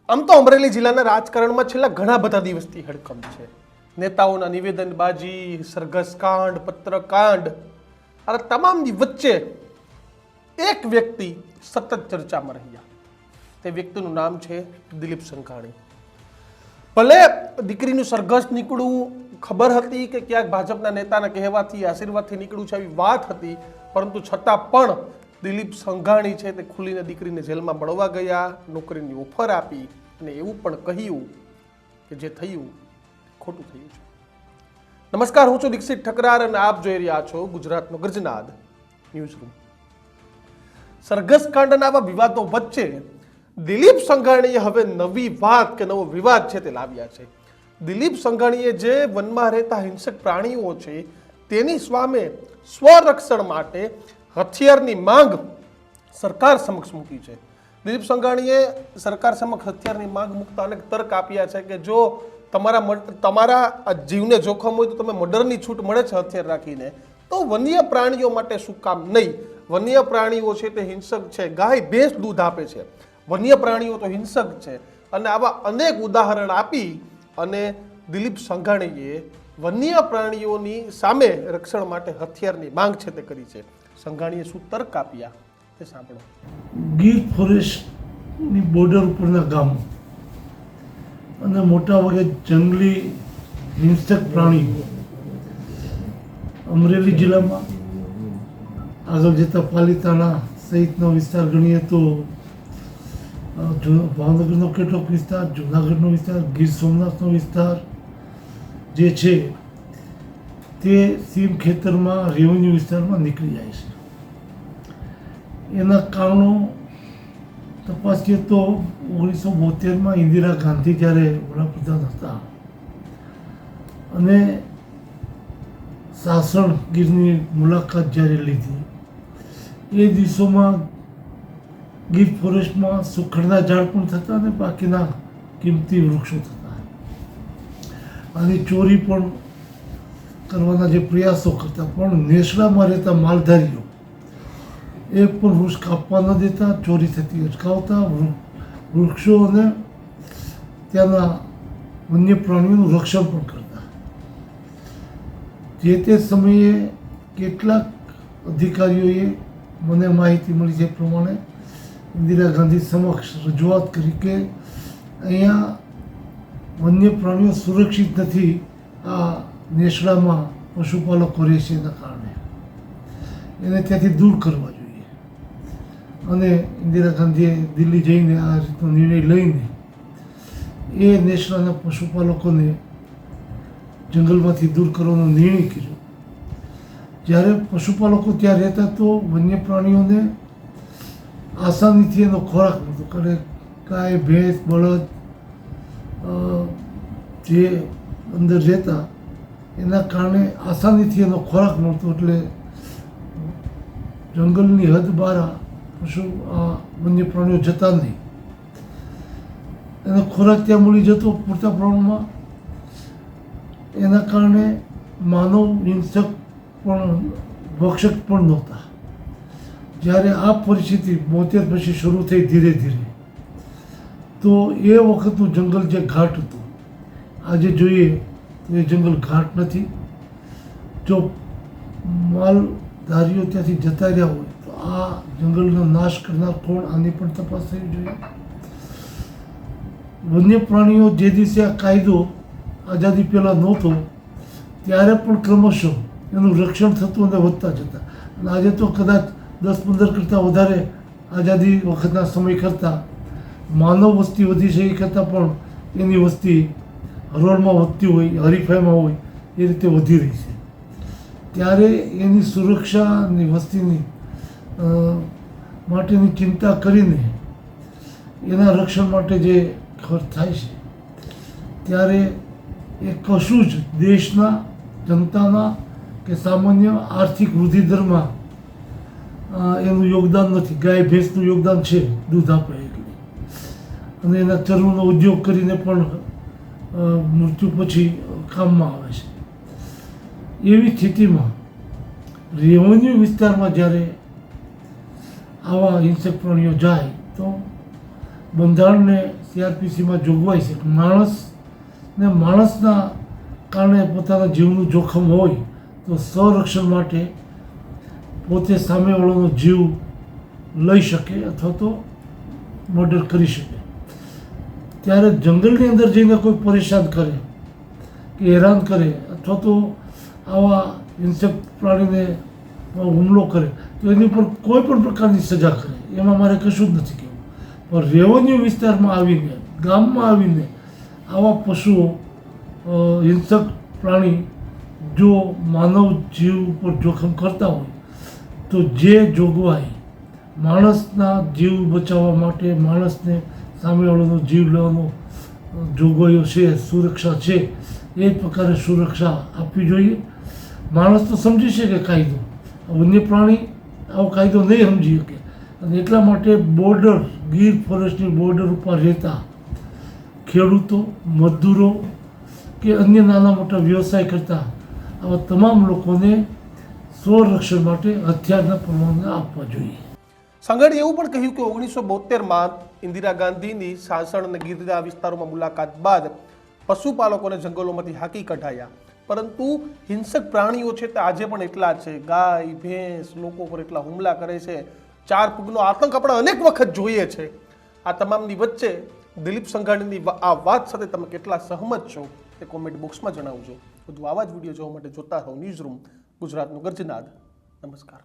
આમ તો અમરેલી જિલ્લાના રાજકારણમાં છેલ્લા ઘણા બધા દિવસથી હડકંપ છે. નેતાઓના નિવેદનબાજી, સરઘસ કાંડ, પત્રકાંડ, આ તમામની વચ્ચે એક વ્યક્તિ સતત ચર્ચામાં રહ્યા. તે વ્યક્તિનું નામ છે દિલીપ સંઘાણી. ભલે દીકરીનું સરઘસ નીકળવું ખબર હતી કે ક્યાંક ભાજપના નેતાના કહેવાથી આશીર્વાદથી નીકળ્યું છે એવી વાત હતી, પરંતુ છતાં પણ દિલીપ સંઘાણી છે તે ખુલીને દીકરીને જેલમાં મળવા ગયા, નોકરીની ઓફર આપી અને એવું પણ કહ્યું કે જે થયું ખોટું થયું છે. નમસ્કાર, હું છું દીક્ષિત ઠકરાર અને આપ જોઈ રહ્યા છો ગુજરાતનો ગર્જનાદ ન્યૂઝરૂમ. સરઘસ કાંડના આવા વિવાદો વચ્ચે દિલીપ સંઘાણીએ હવે નવી વાત કે નવો વિવાદ છે તે લાવ્યા છે. દિલીપ સંઘાણીએ જે વનમાં રહેતા હિંસક પ્રાણીઓ છે તેની સામે સ્વરક્ષણ માટે હથિયારની માંગ સરકાર સમક્ષ મૂકી છે. દિલીપ સંઘાણીએ સરકાર સમક્ષ હથિયારની માંગ મૂકતા અનેક તર્ક આપ્યા છે કે જો તમારા જીવને જોખમ હોય તો તમે મર્ડરની છૂટ મળે છે હથિયાર રાખીને, તો વન્ય પ્રાણીઓ માટે શું કામ નહીં? વન્ય પ્રાણીઓ છે તે હિંસક છે, ગાય ભેંસ દૂધ આપે છે, વન્ય પ્રાણીઓ તો હિંસક છે. અને આવા અનેક ઉદાહરણ આપી અને દિલીપ સંઘાણીએ વન્ય પ્રાણીઓની સામે રક્ષણ માટે હથિયારની માંગ છે તે કરી છે. સંઘાણીએ શું તર્ક આપ્યા તે સાંભળો. ગીર ફોરેસ્ટની બોર્ડર ઉપરના ગામો અને મોટા ભાગે જંગલી હિંસક પ્રાણીઓ અમરેલી જિલ્લામાં આગળ જતા પાલિતાણા સહિતનો વિસ્તાર ગણીએ તો ભાવનગરનો કેટલોક વિસ્તાર, જૂનાગઢનો વિસ્તાર, ગીર સોમનાથનો વિસ્તાર જે છે તે સીમ ખેતરમાં રેવન્યુ વિસ્તારમાં નીકળી જાય છે. એના કારણો તપાસીએ તો 1972માં ઇન્દિરા ગાંધી જ્યારે વડાપ્રધાન હતા અને સાસણ ગીરની મુલાકાત જ્યારે લીધી એ દિવસોમાં ગીર ફોરેસ્ટમાં સુખડના ઝાડ પણ થતા અને બાકીના કિંમતી વૃક્ષો થતા. આની ચોરી પણ કરવાના જે પ્રયાસો કરતા, પણ નેસડામાં રહેતા માલધારીઓ એક પણ વૃક્ષ કાપવા ન દેતા, ચોરી થતી અટકાવતા, વૃક્ષો અને ત્યાંના વન્ય પ્રાણીઓનું રક્ષણ પણ કરતા. જે તે સમયે કેટલાક અધિકારીઓએ મને માહિતી મળી છે પ્રમાણે ઇન્દિરા ગાંધી સમક્ષ રજૂઆત કરી કે અહીંયા વન્ય પ્રાણીઓ સુરક્ષિત નથી, આ નેસડામાં પશુપાલકો રહે છે એના કારણે એને ત્યાંથી દૂર કરવા જોઈએ. અને ઇન્દિરા ગાંધીએ દિલ્હી જઈને આ રીતનો નિર્ણય લઈને એ નેસડાના પશુપાલકોને જંગલમાંથી દૂર કરવાનો નિર્ણય કર્યો. જ્યારે પશુપાલકો ત્યાં રહેતા તો વન્ય પ્રાણીઓને આસાનીથી એનો ખોરાક મળતો, કારણ ગાય, ભેંસ, બળદ જે અંદર રહેતા એના કારણે આસાનીથી એનો ખોરાક મળતો, એટલે જંગલની હદ બહાર વન્ય પ્રાણીઓ જતા નહીં. એનો ખોરાક ત્યાં મળી જતો પૂરતા પ્રમાણમાં. એના કારણે માનવ હિંસક પણ ભક્ષક પણ નહોતા. જ્યારે આ પરિસ્થિતિ 72 પછી શરૂ થઈ ધીરે ધીરે, તો એ વખતનું જંગલ જે ઘાટ હતું, આજે જોઈએ તો એ જંગલ ઘાટ નથી. જો માલધારીઓ ત્યાંથી જતા રહ્યા હોય તો આ જંગલનો નાશ કરનાર કોણ, આની પણ તપાસ થવી જોઈએ. વન્ય પ્રાણીઓ જે દિવસે આ કાયદો આઝાદી પહેલાં નહોતો ત્યારે પણ ક્રમશઃ એનું રક્ષણ થતું અને વધતા જતા. અને આજે તો કદાચ 10-15 કરતાં વધારે આઝાદી વખતના સમય કરતાં માનવ વસ્તી વધી છે એ કરતાં પણ એની વસ્તી હરોળમાં વધતી હોય, હરીફાઈમાં હોય એ રીતે વધી રહી છે. ત્યારે એની સુરક્ષાની વસ્તીની માટેની ચિંતા કરીને એના રક્ષણ માટે જે ખર્ચ થાય છે ત્યારે એ કશું જ દેશના જનતાના કે સામાન્ય આર્થિક વૃદ્ધિ દરમાં એનું યોગદાન નથી. ગાય ભેંસનું યોગદાન છે, દૂધ આપે એટલે, અને એના ચરમનો ઉદ્યોગ કરીને પણ મૃત્યુ પછી કામમાં આવે છે. એવી સ્થિતિમાં રેવન્યુ વિસ્તારમાં જ્યારે આવા હિંસક પ્રાણીઓ જાય તો બંધારણને સીઆરપીસીમાં જોગવાઈ છે કે માણસને માણસના કારણે પોતાના જીવનું જોખમ હોય તો સંરક્ષણ માટે પોતે સામેવાળાનો જીવ લઈ શકે અથવા તો મર્ડર કરી શકે. ત્યારે જંગલની અંદર જઈને કોઈ પરેશાન કરે કે હેરાન કરે અથવા તો આવા હિંસક પ્રાણીને હુમલો કરે તો એની ઉપર કોઈ પણ પ્રકારની સજા કરે, એમાં મારે કશું જ નથી કહેવું. પણ રેવન્યુ વિસ્તારમાં આવીને, ગામમાં આવીને આવા પશુઓ, હિંસક પ્રાણી જો માનવ જીવ ઉપર જોખમ કરતા હોય તો જે જોગવાઈ માણસના જીવ બચાવવા માટે, માણસને સામેવાળાનો જીવ લેવાનો જોગવાઈઓ છે, સુરક્ષા છે, એ પ્રકારે સુરક્ષા આપવી જોઈએ. માણસ તો સમજી શકે કાયદો, વન્ય પ્રાણી આવો કાયદો નહીં સમજી શકે. અને એટલા માટે બોર્ડર, ગીર ફોરેસ્ટની બોર્ડર ઉપર રહેતા ખેડૂતો, મજદૂરો કે અન્ય નાના મોટા વ્યવસાય કરતા આવા તમામ લોકોને સ્વરક્ષણ માટે હથિયારના પરવાના આપવા જોઈએ. સંઘે એવું પણ કહ્યું કે 1972માં ઇન્દિરા ગાંધીની સાસણ અને ગીરના વિસ્તારોમાં મુલાકાત બાદ પશુપાલકોને જંગલોમાંથી હાંકી કઢાયા, પરંતુ હિંસક પ્રાણીઓ છે તે આજે પણ એટલા જ છે. ગાય, ભેંસ લોકો પર એટલા હુમલા કરે છે. 4 પગનો આતંક આપણે અનેક વખત જોઈએ છે. આ તમામની વચ્ચે દિલીપ સંઘાણીની આ વાત સાથે તમે કેટલા સહમત છો તે કોમેન્ટ બોક્સમાં જણાવજો. વધુ આવા જ વિડીયો જોવા માટે જોતા રહો ન્યૂઝ રૂમ, ગુજરાતનું ગર્જનાદ. નમસ્કાર.